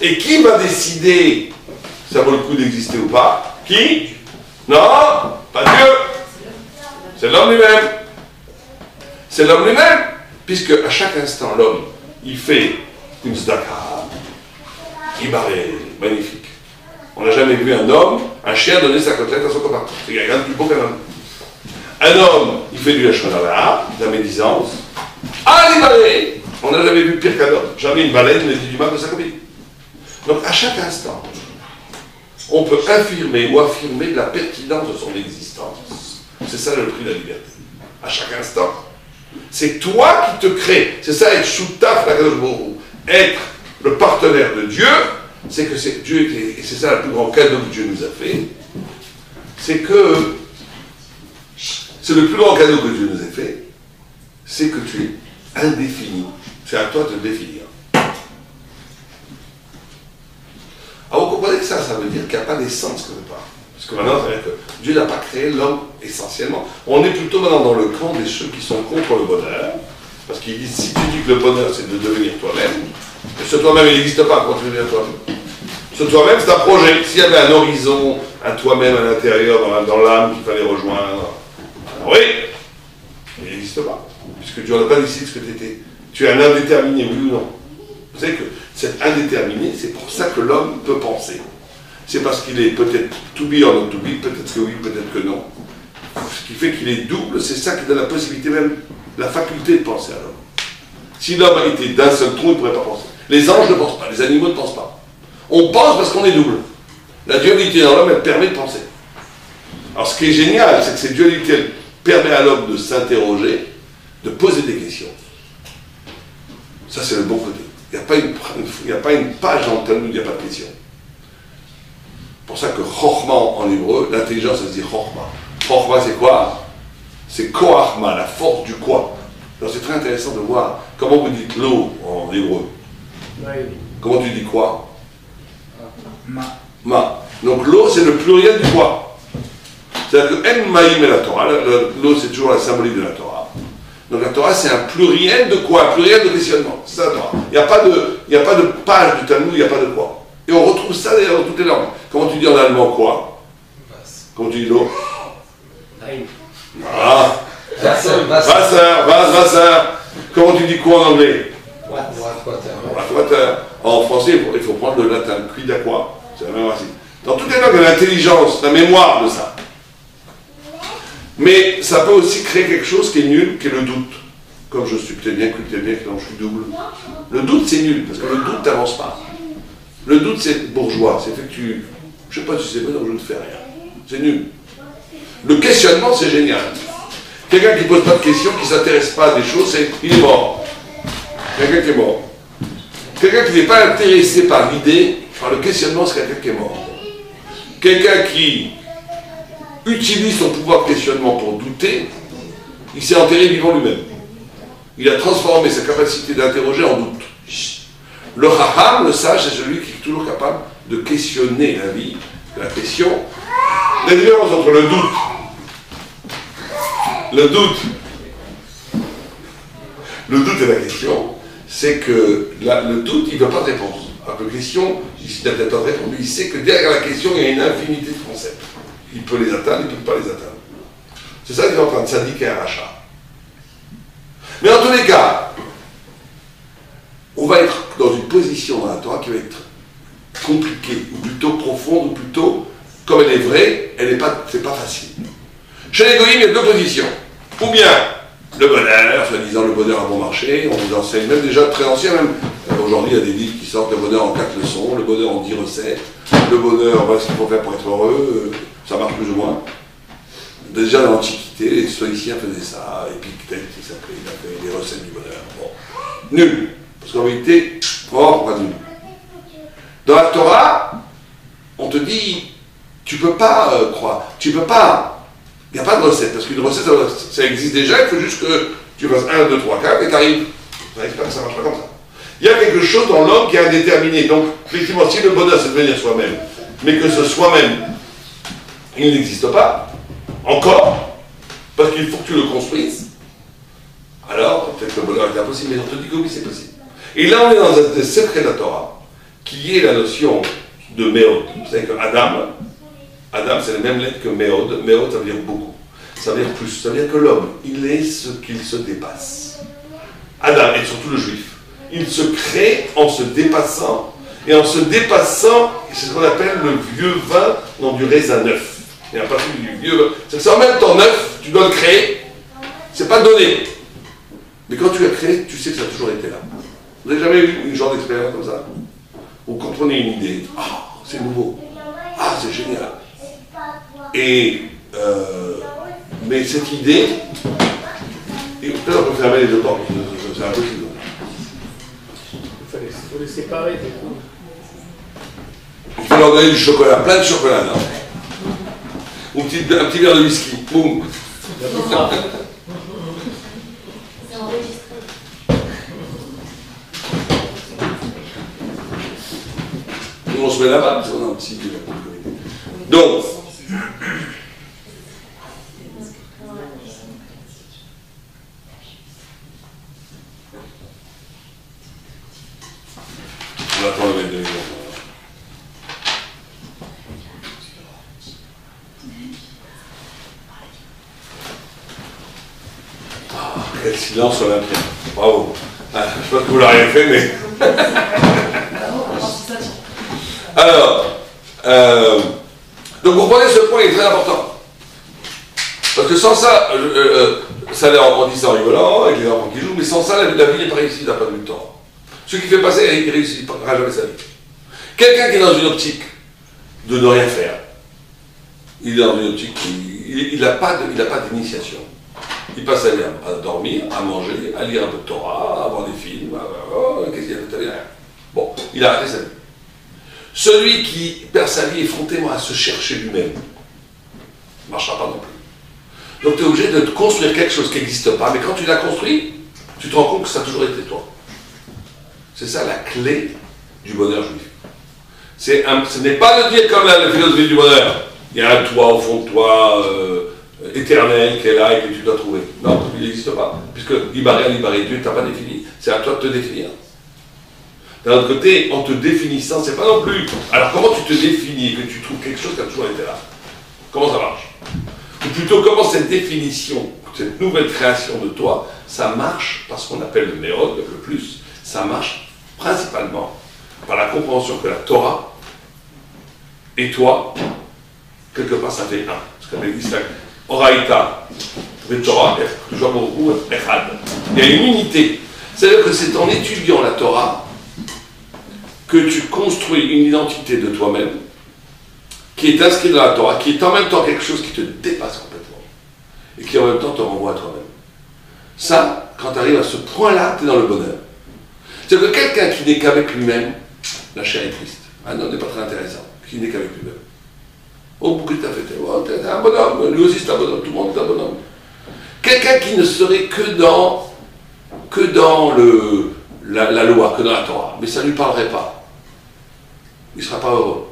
Et qui va décider si ça vaut le coup d'exister ou pas? Qui? Non, pas Dieu. C'est l'homme lui-même. C'est l'homme lui-même. Puisque à chaque instant, l'homme, il fait une zdaka, il paraît magnifique. On n'a jamais vu un homme, un chien donner sa côtelette à son copain. C'est rien de plus beau qu'un homme. Un homme, il fait du lachon hara, de la médisance. Ah, les balais! On n'a jamais vu pire qu'un homme. Jamais une baleine ne dit du mal de sa copine. Donc à chaque instant, on peut affirmer ou affirmer de la pertinence de son existence. C'est ça le prix de la liberté. À chaque instant. C'est toi qui te crée. C'est ça être shoutaf la Kadosh Baruch Hu. Être le partenaire de Dieu, c'est que c'est Dieu, et c'est ça le plus grand cadeau que Dieu nous a fait, c'est que c'est le plus grand cadeau que Dieu nous a fait, c'est que tu es indéfini. C'est à toi de te définir. Alors vous comprenez que ça veut dire qu'il n'y a pas d'essence quelque part. Parce que maintenant, ça veut dire que Dieu n'a pas créé l'homme essentiellement. On est plutôt maintenant dans le camp des ceux qui sont contre le bonheur. Parce qu'ils disent, si tu dis que le bonheur c'est de devenir toi-même, et ce toi-même il n'existe pas, comment tu deviens toi-même? Ce toi-même c'est un projet. S'il y avait un horizon, un toi-même à l'intérieur, dans l'âme qu'il fallait rejoindre, alors oui, il n'existe pas. Puisque Dieu n'a pas décidé ce que tu étais. Tu es un indéterminé, oui ou non? Vous savez que cet indéterminé, c'est pour ça que l'homme peut penser. C'est parce qu'il est peut-être to be or not to be, peut-être que oui, peut-être que non. Ce qui fait qu'il est double, c'est ça qui donne la possibilité même, la faculté de penser à l'homme. Si l'homme a été d'un seul trou, il ne pourrait pas penser. Les anges ne pensent pas, les animaux ne pensent pas. On pense parce qu'on est double. La dualité dans l'homme, elle permet de penser. Alors ce qui est génial, c'est que cette dualité, elle permet à l'homme de s'interroger, de poser des questions. Ça, c'est le bon côté. Il n'y a pas une page dans le Talmud, il n'y a pas de question. C'est pour ça que Chochma en hébreu, l'intelligence, ça se dit Chochma. Chochma, c'est quoi? C'est Koachma, la force du quoi. Alors c'est très intéressant de voir comment vous dites l'eau en hébreu. Comment tu dis quoi? Ma. Donc l'eau, c'est le pluriel du quoi. C'est-à-dire que En Maïm et la Torah, l'eau, c'est toujours la symbolique de la Torah. Donc la Torah, c'est un pluriel de quoi? Un pluriel de questionnement. C'est ça la Torah. Il n'y a pas de page du Talmud, il n'y a pas de quoi. Et on retrouve ça d'ailleurs dans toutes les langues. Comment tu dis en allemand quoi? Comment tu dis l'eau? Ah. Wasser. Comment tu dis quoi en anglais? Water. En français, il faut prendre le latin. Quid à quoi? C'est la même racine. Dans toutes les langues, il y a l'intelligence, la mémoire de ça. Mais ça peut aussi créer quelque chose qui est nul, qui est le doute. Comme je suis peut-être bien, que je suis double. Le doute, c'est nul, parce que le doute, t'avances pas. Le doute, c'est bourgeois. C'est fait que tu... Je sais pas, tu sais pas, donc je ne fais rien. C'est nul. Le questionnement, c'est génial. Quelqu'un qui ne pose pas de questions, qui ne s'intéresse pas à des choses, il est mort. Quelqu'un qui est mort. Quelqu'un qui n'est pas intéressé par l'idée, par le questionnement, c'est quelqu'un qui est mort. Quelqu'un qui utilise son pouvoir de questionnement pour douter, il s'est enterré vivant lui-même. Il a transformé sa capacité d'interroger en doute. Le Chacham, le sage, c'est celui qui est toujours capable de questionner la vie, la question. La différence entre le doute et la question, c'est que le doute, il ne veut pas de réponse. Alors que la question, il n'a peut-être pas de réponse, mais il sait que derrière la question, il y a une infinité de concepts. Il peut les atteindre, il ne peut pas les atteindre. C'est ça qu'il est en train de s'indiquer à un rachat. Mais en tous les cas, on va être dans une position dans la Torah qui va être compliquée, ou plutôt profonde, ou plutôt, comme elle est vraie, c'est pas facile. Chez les goïms, il y a deux positions. Ou bien le bonheur, soi-disant le bonheur à bon marché, on vous enseigne même déjà très ancien, même aujourd'hui il y a des livres qui sortent le bonheur en 4 leçons, le bonheur en 10 recettes, le bonheur, voilà ce qu'il faut faire pour être heureux, ça marche plus ou moins. Déjà dans l'Antiquité, les stoïciens faisaient ça, Épictète, il a fait des recettes du bonheur. Bon. Nul. Parce qu'en réalité, pas nul. Dans la Torah, on te dit, tu peux pas croire, tu peux pas. Il n'y a pas de recette, parce qu'une recette, ça existe déjà, il faut juste que tu fasses 1, 2, 3, 4 et t'arrives. Ça marche pas comme ça. Il y a quelque chose dans l'homme qui est indéterminé. Donc, effectivement, si le bonheur c'est de devenir soi-même, mais que ce soi-même, il n'existe pas, encore, parce qu'il faut que tu le construises, alors peut-être que le bonheur est impossible, mais on te dit que oui, c'est possible. Et là, on est dans un des secrets de la Torah, qui est la notion de méod. Vous savez que Adam, c'est la même lettre que méod. Méod, ça veut dire beaucoup. Ça veut dire plus. Ça veut dire que l'homme, il est ce qu'il se dépasse. Adam, et surtout le juif, il se crée en se dépassant, et en se dépassant, c'est ce qu'on appelle le vieux vin dans du raisin neuf. Et à partir du vieux vin, c'est que c'est en même temps neuf, tu dois le créer, c'est pas donné. Mais quand tu l'as créé, tu sais que ça a toujours été là. Vous n'avez jamais eu une genre d'expérience comme ça? Vous comprenez une idée, ah, c'est nouveau, ah, c'est génial. Et, mais cette idée, et peut-être on peut fermer les deux portes, c'est impossible. Il faut les séparer du coup. Il faut leur donner du chocolat, plein de chocolat, non? Ou un petit verre de whisky, boum. Nous on se met là-bas, parce qu'on a un petit... Donc, on attend le maître de maison. Ah, quel silence olympien. Bravo. Ah, je ne sais pas que vous l'avez fait, mais... Alors, donc vous comprenez, ce point est très important. Parce que sans ça, ça a l'air en disant rigolant, avec les enfants qui jouent, mais sans ça, la vie n'est pas réussie d'un point de vue de temps. Ce qui fait passer, il ne réussira jamais sa vie. Quelqu'un qui est dans une optique de ne rien faire, il est dans une optique, il n'a pas d'initiation. Il passe sa vie à dormir, à manger, à lire un peu de Torah, à voir des films, qu'est-ce qu'il y a de rien. Bon, il a arrêté sa vie. Celui qui perd sa vie effrontément à se chercher lui-même ne marchera pas non plus. Donc tu es obligé de te construire quelque chose qui n'existe pas, mais quand tu l'as construit, tu te rends compte que ça a toujours été toi. C'est ça la clé du bonheur juif. Ce n'est pas de dire comme la philosophie du bonheur, il y a un toi au fond de toi, éternel, qui est là et que tu dois trouver. Non, il n'existe pas. Puisque Ibaré, Dieu, tu n'as pas défini. C'est à toi de te définir. D'un autre côté, en te définissant, c'est pas non plus. Alors comment tu te définis et que tu trouves quelque chose qui a toujours été là? Comment ça marche? Ou plutôt, comment cette définition, cette nouvelle création de toi, ça marche par ce qu'on appelle le mérod, le plus, ça marche principalement par la compréhension que la Torah et toi, quelque part, ça fait un. Ce qu'on dit, c'est Oraïta, le Torah, toujours beaucoup, Echad. Il y a une unité. C'est-à-dire que c'est en étudiant la Torah que tu construis une identité de toi-même qui est inscrite dans la Torah, qui est en même temps quelque chose qui te dépasse complètement et qui en même temps te renvoie à toi-même. Ça, quand tu arrives à ce point-là, tu es dans le bonheur. C'est-à-dire que quelqu'un qui n'est qu'avec lui-même, la chair est triste. Ah non, n'est pas très intéressant. Qui n'est qu'avec lui-même. Oh, beaucoup de t'as fait, oh, t'es un bonhomme, lui aussi c'est un bonhomme, tout le monde est un bonhomme. Quelqu'un qui ne serait que dans la loi, que dans la Torah, mais ça ne lui parlerait pas. Il ne sera pas heureux.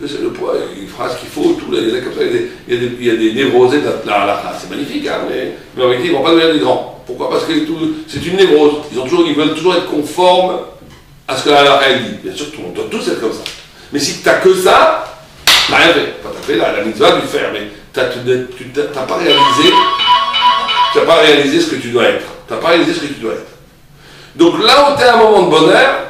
C'est le poids, il fera ce qu'il faut, tout, il y a comme ça, il y a des névrosés de la halakha. C'est magnifique, hein, mais en réalité, ils ne vont pas devenir des grands. Pourquoi? Parce que c'est une névrose. Ils veulent toujours être conformes à ce que la halakha dit. Bien sûr, tout le monde doit tous être comme ça. Mais si tu n'as que ça, tu n'as rien fait. Enfin, tu as fait la mitzvah du faire, mais tu n'as pas réalisé ce que tu dois être. Tu n'as pas réalisé ce que tu dois être. Donc là où tu es à un moment de bonheur,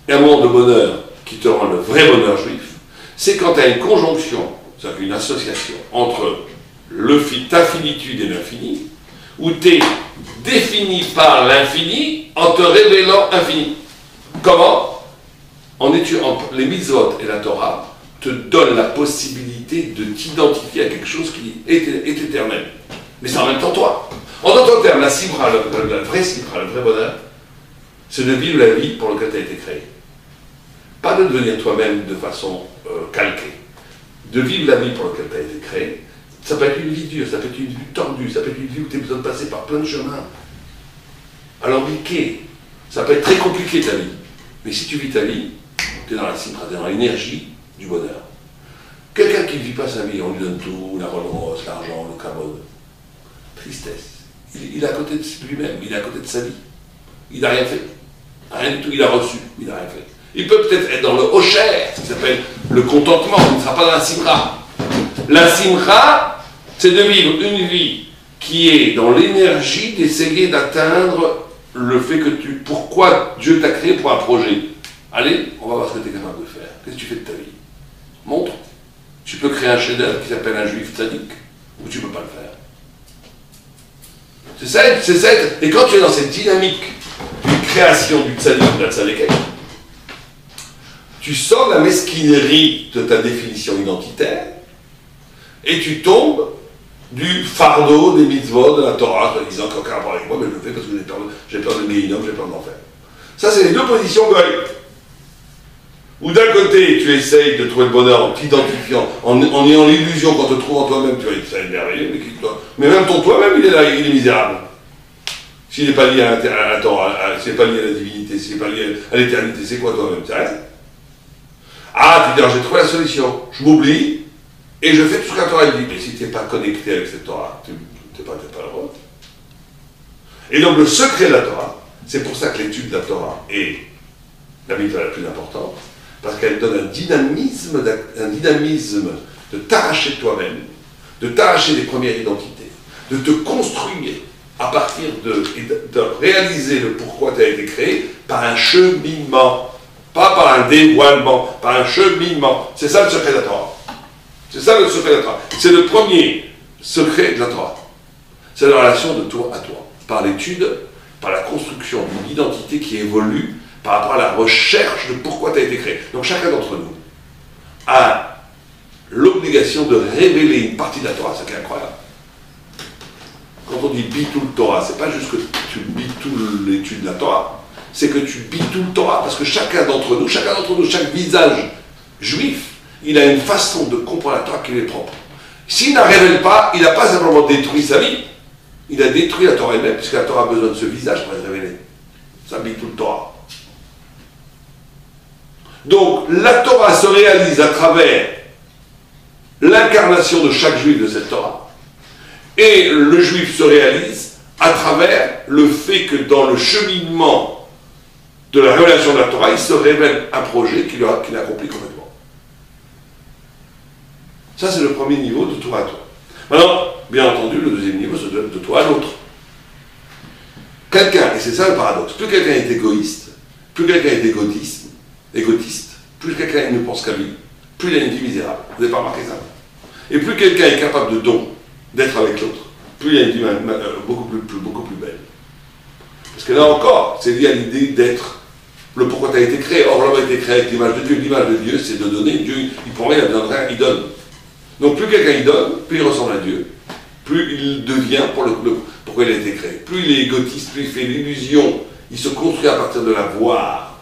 et un moment de bonheur qui te rend le vrai bonheur juif, c'est quand tu as une conjonction, c'est-à-dire une association entre ta finitude et l'infini, où tu es défini par l'infini en te révélant infini. Comment? En étudiant les mitzvot et la Torah te donnent la possibilité de t'identifier à quelque chose qui est éternel. Mais c'est en même temps toi. En d'autres termes, la simra, la vraie simra, le vrai bonheur, c'est de vivre la vie pour laquelle tu as été créé. Pas de devenir toi-même de façon calquée. De vivre la vie pour laquelle tu as été créé. Ça peut être une vie dure, ça peut être une vie tordue, ça peut être une vie où tu as besoin de passer par plein de chemins. Alambiqué. Ça peut être très compliqué ta vie. Mais si tu vis ta vie, tu es dans la simra, tu es dans l'énergie du bonheur. Quelqu'un qui ne vit pas sa vie, on lui donne tout, la Rolls-Royce, l'argent, le cabot. Tristesse. Il est à côté de lui-même, il est à côté de sa vie. Il n'a rien fait. Rien du tout, il a reçu, il n'a rien fait. Il peut peut-être être dans le Osher, qui s'appelle le contentement, il ne sera pas dans la Simra. La Simra, c'est de vivre une vie qui est dans l'énergie d'essayer d'atteindre le fait que pourquoi Dieu t'a créé pour un projet. Allez, on va voir ce que tu es capable de faire. Qu'est-ce que tu fais de ta vie? Montre. Tu peux créer un chef-d'œuvre qui s'appelle un juif tzaddik, ou tu ne peux pas le faire. C'est ça. Et quand tu es dans cette dynamique d'une création du tzaddik, de la tzaddik, tu sors de la mesquinerie de ta définition identitaire et tu tombes du fardeau des mitzvot de la Torah, en disant qu'aucun rapport avec moi, mais je le fais parce que j'ai peur de Guéhinom, j'ai peur d'enfer. Ça, c'est les deux positions goy. Où d'un côté, tu essayes de trouver le bonheur en t'identifiant, en ayant l'illusion qu'en te trouvant toi-même, tu vas être merveilleux, mais même ton toi-même, il est là, il est misérable. S'il n'est pas lié à la Torah, s'il n'est pas lié à la divinité, s'il n'est pas lié à l'éternité, c'est quoi toi-même? C'est rien. Ah, tu dis, j'ai trouvé la solution, je m'oublie, et je fais tout ce que la Torah dit. Mais si tu n'es pas connecté avec cette Torah, tu n'es pas heureux. Et donc le secret de la Torah, c'est pour ça que l'étude de la Torah est la mitzvah la plus importante, parce qu'elle donne un dynamisme de t'arracher de toi-même, de t'arracher des premières identités, de te construire à partir de réaliser le pourquoi tu as été créé par un cheminement, pas par un dévoilement, par un cheminement. C'est ça le secret de la Torah. C'est ça le secret de la Torah. C'est le premier secret de la Torah. C'est la relation de toi à toi, par l'étude, par la construction d'une identité qui évolue par rapport à la recherche de pourquoi tu as été créé. Donc chacun d'entre nous a l'obligation de révéler une partie de la Torah, c'est qui est incroyable. Quand on dit bitul Torah, c'est pas juste que tu bitoules l'étude de la Torah, c'est que tu bitoules Torah, parce que chacun d'entre nous, chaque visage juif, il a une façon de comprendre la Torah qui lui est propre. S'il ne la révèle pas, il n'a pas simplement détruit sa vie, il a détruit la Torah elle-même, puisque la Torah a besoin de ce visage pour être révélée. Ça bitul Torah. Donc, la Torah se réalise à travers l'incarnation de chaque juif de cette Torah. Et le juif se réalise à travers le fait que dans le cheminement de la révélation de la Torah, il se révèle un projet qu'il accomplit complètement. Ça, c'est le premier niveau de toi à toi. Maintenant, bien entendu, le deuxième niveau, c'est de toi à l'autre. Quelqu'un, et c'est ça le paradoxe, plus quelqu'un est égoïste, plus quelqu'un est égotiste, plus quelqu'un ne pense qu'à lui, plus il a une vie misérable. Vous n'avez pas remarqué ça? Et plus quelqu'un est capable de don, d'être avec l'autre, plus il a une vie beaucoup plus belle. Parce que là encore, c'est lié à l'idée d'être le pourquoi tu as été créé. Or, l'homme a été créé avec l'image de Dieu. L'image de Dieu, c'est de donner. Dieu, il prend rien, il a besoin de rien, il donne. Donc plus quelqu'un il donne, plus il ressemble à Dieu, plus il devient pourquoi il a été créé. Plus il est égotiste, plus il fait l'illusion, il se construit à partir de la voir,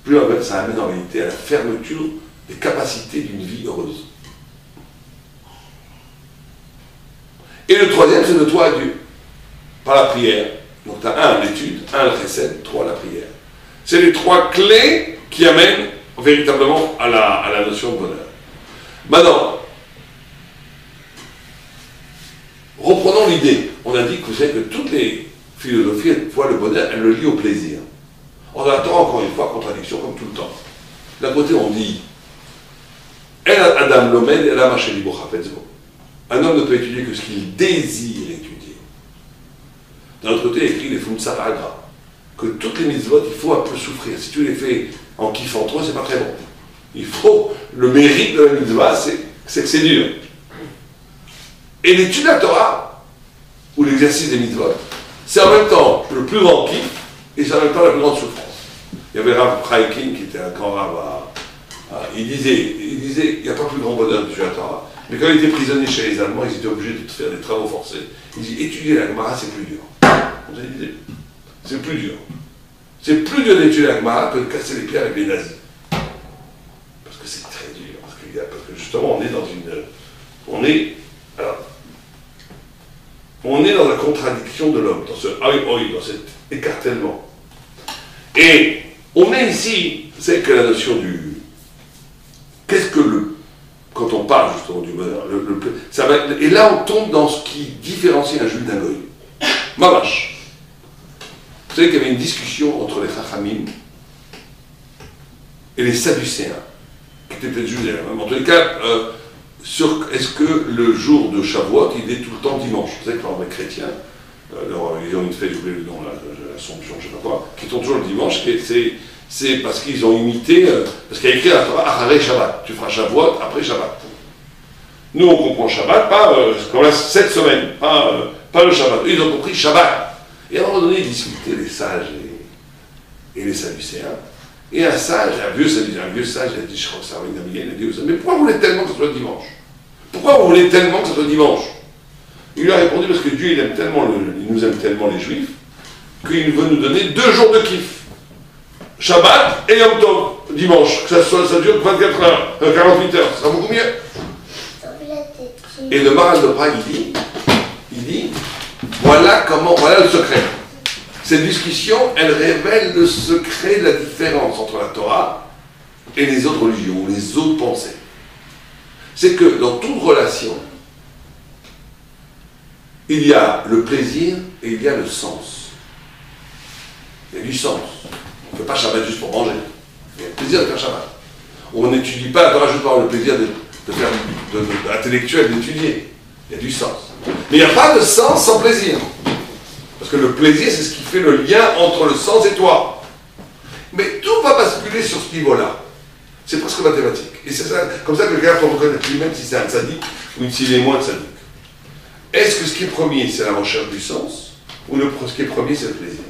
plus en fait, ça amène en réalité à la fermeture des capacités d'une vie heureuse. Et le troisième, c'est de toi à Dieu, par la prière. Donc tu as l'étude, le chesed, 3 la prière. C'est les 3 clés qui amènent véritablement à la notion de bonheur. Maintenant, reprenons l'idée. On a dit que vous savez que toutes les philosophies voient le bonheur, elles le lient au plaisir. On attend encore une fois contradiction comme tout le temps. D'un côté, on dit Adam Lomed, Adam Hasheli Bochafetzbo. Un homme ne peut étudier que ce qu'il désire étudier. D'un autre côté, il écrit les Fumsa Agra, que toutes les mitzvot, il faut un peu souffrir. Si tu les fais en kiffant trop, c'est pas très bon. Il faut, le mérite de la mitzvah, c'est que c'est dur. Et l'étude de la Torah, ou l'exercice des mitzvot, c'est en même temps le plus grand kiff, et c'est en même temps la plus grande souffrance. Il y avait Rav Chaikin, qui était un grand rabbin, il disait, il n'y a pas plus grand bonheur que la Torah. Mais quand il était prisonnier chez les Allemands, ils étaient obligés de faire des travaux forcés. Il dit, étudier la Gemara, c'est plus dur. Vous avez l'idée? C'est plus dur. C'est plus dur d'étudier la Gemara que de casser les pieds avec les nazis. Parce que c'est très dur. Parce que justement, on est dans une... On est dans la contradiction de l'homme, dans ce dans cet écartèlement. Et on est ici, c'est que la notion du... Qu'est-ce que quand on parle justement du bonheur, ça va être, et là on tombe dans ce qui différencie un juif d'un goy. Mamash. Vous savez qu'il y avait une discussion entre les Chachamim et les Sadducéens, qui étaient peut-être juifs, en tous les cas, est-ce que le jour de Shavuot, il est tout le temps dimanche? Vous savez que par exemple, les chrétiens, ils ont une fête, j'ai oublié le nom, l'Assomption, je ne sais pas quoi, qui tombe toujours le dimanche, c'est parce qu'ils ont imité, parce qu'il y a écrit à la Torah, Acharei Shabbat, tu feras Shavuot après Shabbat. Nous, on comprend Shabbat, pas comme là, cette semaine, pas le Shabbat. Ils ont compris Shabbat. Et à un moment donné, ils discutaient les sages et les Sadducéens. Et un sage, un vieux sage, il a dit, je crois que ça il a dit, mais pourquoi vous voulez tellement que ce soit dimanche? Pourquoi vous voulez tellement que ce soit dimanche? Il lui a répondu, parce que Dieu, il nous aime tellement les Juifs, qu'il veut nous donner 2 jours de kiff. Shabbat et Yom Tov, dimanche. Que ça dure 24 heures, 48 heures, ça vaut combien? Et le Maharal de Prague, il dit, voilà le secret. Cette discussion, elle révèle le secret de la différence entre la Torah et les autres religions, les autres pensées. C'est que dans toute relation, il y a le plaisir et il y a le sens. Il y a du sens. On ne fait pas Shabbat juste pour manger. Il y a le plaisir de faire Shabbat. On n'étudie pas la Torah juste pour avoir le plaisir intellectuel d'étudier. Il y a du sens. Mais il n'y a pas de sens sans plaisir. Parce que le plaisir, c'est ce qui fait le lien entre le sens et toi. Mais tout va basculer sur ce niveau-là. C'est presque mathématique. Et c'est ça, comme ça que le gars peut reconnaître lui-même si c'est un tzaddik ou s'il est moins tzaddik. Est-ce que ce qui est premier, c'est la recherche du sens, ou ce qui est premier, c'est le plaisir?